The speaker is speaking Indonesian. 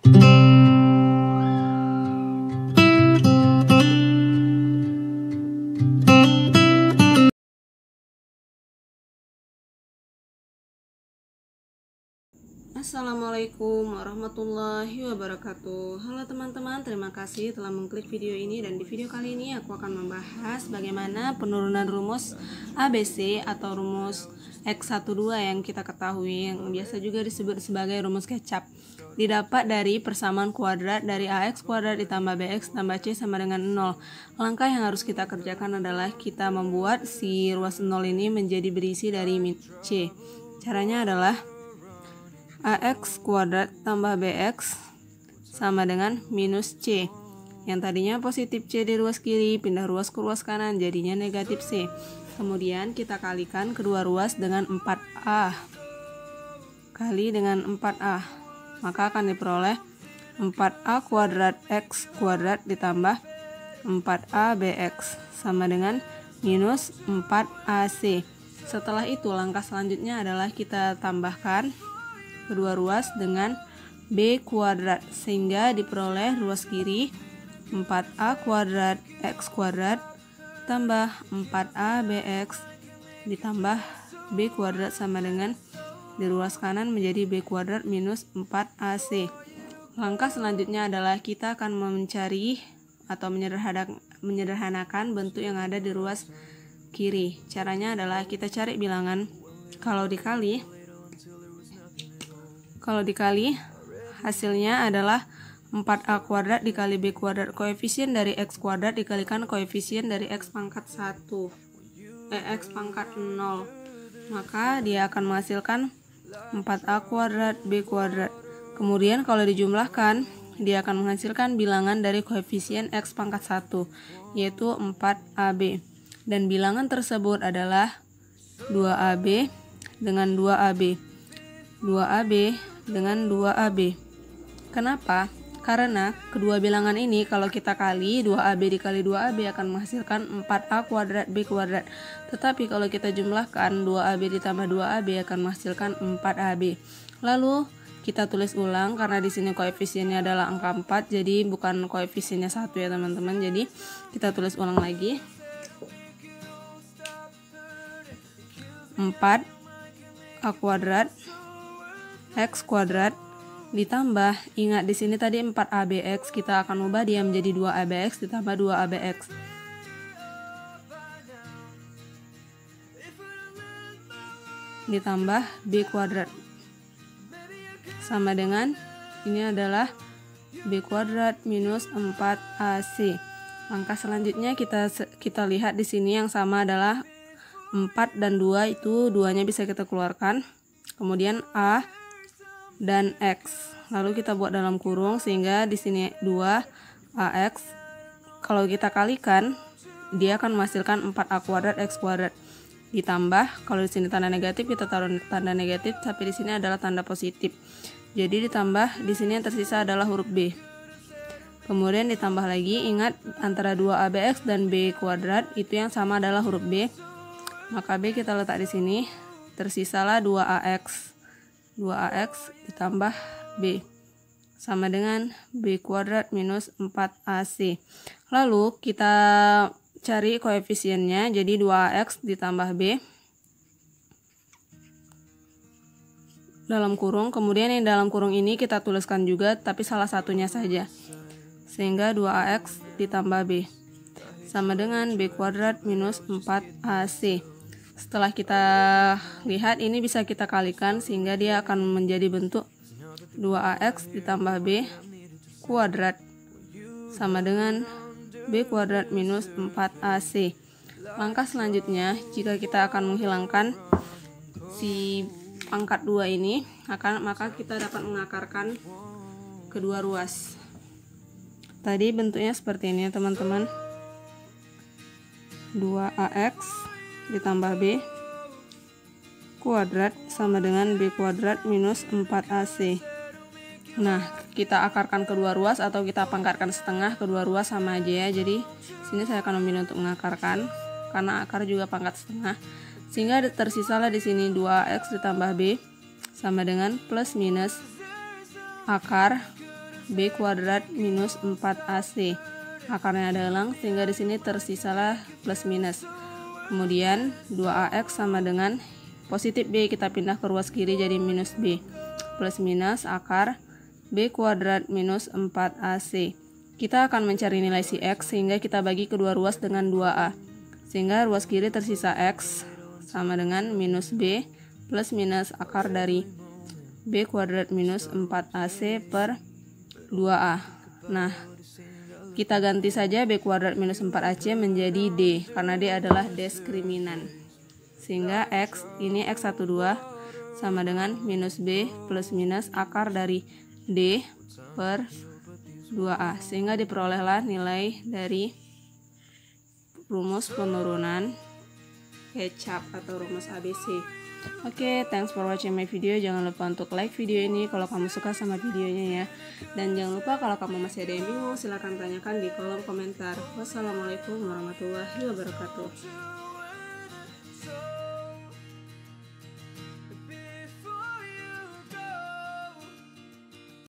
Assalamualaikum warahmatullahi wabarakatuh. Halo teman-teman, terima kasih telah mengklik video ini. Dan di video kali ini aku akan membahas bagaimana penurunan rumus ABC atau rumus X12 yang kita ketahui, yang biasa juga disebut sebagai rumus kecap, didapat dari persamaan kuadrat dari AX kuadrat ditambah BX tambah C sama dengan 0. Langkah yang harus kita kerjakan adalah kita membuat si ruas 0 ini menjadi berisi dari C. Caranya adalah AX kuadrat tambah BX sama dengan minus C. Yang tadinya positif C di ruas kiri pindah ruas ke ruas kanan, jadinya negatif C. Kemudian kita kalikan kedua ruas dengan 4A kali dengan 4A, maka akan diperoleh 4A kuadrat X kuadrat ditambah 4A BX sama dengan minus 4AC. Setelah itu langkah selanjutnya adalah kita tambahkan kedua ruas dengan B kuadrat sehingga diperoleh ruas kiri 4A kuadrat X kuadrat tambah 4A BX ditambah B kuadrat sama dengan di ruas kanan menjadi B kuadrat minus 4AC. Langkah selanjutnya adalah kita akan mencari atau menyederhanakan bentuk yang ada di ruas kiri. Caranya adalah kita cari bilangan. Kalau dikali hasilnya adalah 4A kuadrat dikali B kuadrat, koefisien dari X kuadrat dikalikan koefisien dari X pangkat 0, maka dia akan menghasilkan 4A kuadrat B kuadrat. Kemudian kalau dijumlahkan dia akan menghasilkan bilangan dari koefisien X pangkat 1, yaitu 4AB, dan bilangan tersebut adalah 2AB dengan 2AB, 2AB dengan 2AB. Kenapa? Karena kedua bilangan ini kalau kita kali 2AB dikali 2AB akan menghasilkan 4A kuadrat B kuadrat. Tetapi kalau kita jumlahkan 2AB ditambah 2AB akan menghasilkan 4AB. Lalu kita tulis ulang karena di sini koefisiennya adalah angka 4, jadi bukan koefisiennya 1 ya teman-teman. Jadi kita tulis ulang lagi. 4A kuadrat X kuadrat ditambah, ingat di sini tadi 4ABX, kita akan ubah dia menjadi 2ABX ditambah 2ABX ditambah B kuadrat sama dengan ini adalah B kuadrat minus 4AC. Langkah selanjutnya kita lihat di sini yang sama adalah 4 dan 2, itu duanya bisa kita keluarkan. Kemudian A dan X, lalu kita buat dalam kurung sehingga di sini 2AX. Kalau kita kalikan dia akan menghasilkan 4A kuadrat X kuadrat ditambah, kalau di sini tanda negatif kita taruh tanda negatif, tapi di sini adalah tanda positif. Jadi ditambah, di sini yang tersisa adalah huruf B. Kemudian ditambah lagi, ingat antara 2ABX dan B kuadrat itu yang sama adalah huruf B. Maka B kita letak di sini, tersisalah 2AX. 2AX ditambah B sama dengan B kuadrat minus 4AC. Lalu kita cari koefisiennya, jadi 2AX ditambah B dalam kurung. Kemudian yang dalam kurung ini kita tuliskan juga tapi salah satunya saja, sehingga 2AX ditambah B sama dengan B kuadrat minus 4AC. Setelah kita lihat ini bisa kita kalikan sehingga dia akan menjadi bentuk 2AX ditambah B kuadrat sama dengan B kuadrat minus 4AC. Langkah selanjutnya, jika kita akan menghilangkan si pangkat 2 ini, maka kita dapat mengakarkan kedua ruas. Tadi bentuknya seperti ini ya teman-teman, 2AX ditambah B kuadrat sama dengan B kuadrat minus 4AC. Nah, kita akarkan kedua ruas atau kita pangkatkan setengah, kedua ruas sama aja ya. Jadi sini saya akan memilih untuk mengakarkan karena akar juga pangkat setengah, sehingga tersisalah di sini 2X ditambah B sama dengan plus minus akar B kuadrat minus 4AC. Akarnya adalah sehingga di sini tersisalah plus minus. Kemudian 2AX sama dengan positif B, kita pindah ke ruas kiri jadi minus B. Plus minus akar B kuadrat minus 4AC. Kita akan mencari nilai si X sehingga kita bagi kedua ruas dengan 2A. Sehingga ruas kiri tersisa X sama dengan minus B plus minus akar dari B kuadrat minus 4AC per 2A. Nah, kita ganti saja B kuadrat minus 4AC menjadi D, karena D adalah diskriminan. Sehingga X, ini X12 sama dengan minus B plus minus akar dari D per 2A. Sehingga diperolehlah nilai dari rumus penurunan kecap atau rumus ABC. Oke, thanks for watching my video. Jangan lupa untuk like video ini kalau kamu suka sama videonya ya. Dan jangan lupa kalau kamu masih ada yang bingung, silahkan tanyakan di kolom komentar. Wassalamualaikum warahmatullahi wabarakatuh.